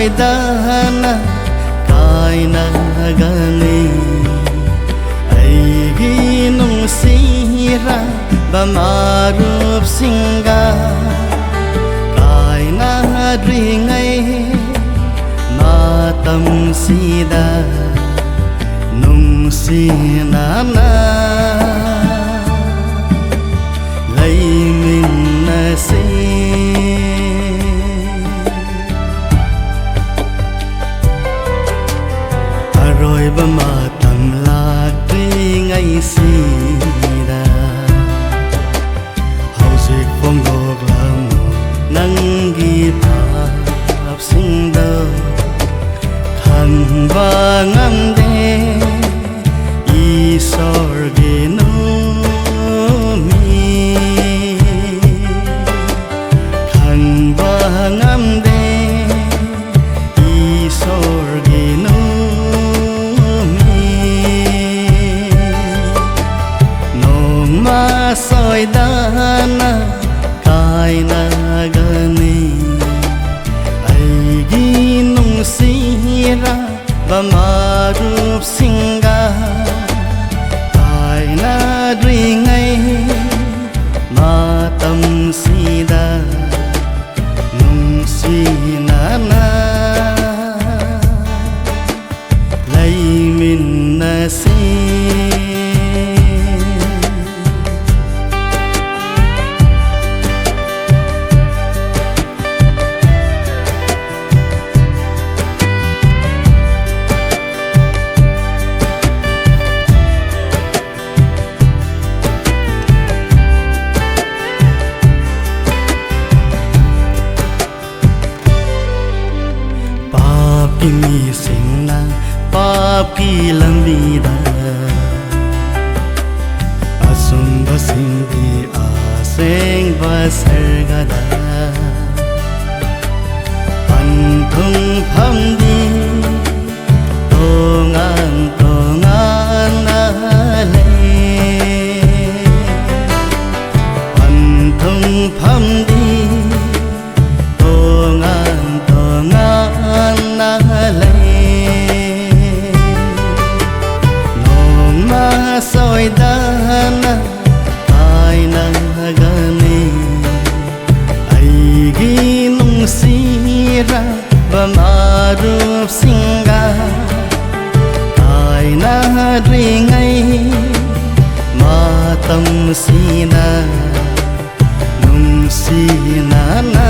soidana kaina gani aigi nungsira bamarup singa kaina ringai matam sida nungsinana laiminase rồi ba mà tầm lạc đi ngay xìda hậu duyệt phong ngọc làm nắng ghi tháp sinh đơ khăn và ngắm đê y sor ghi nô mi khăn và ngắm đê y sor ghi nô soidana kaina gani aigi nungsira bamarup singa kaina ringai matam sida nungsinana laiminase mi singna paap ki lambida asumba singdi aseng basargada panthung phamdi tongan tongan nale panthung phamdi tongan tongan soidana kaina gani aigi nungsira bamarup singa kaina ringai matam sina nungsinana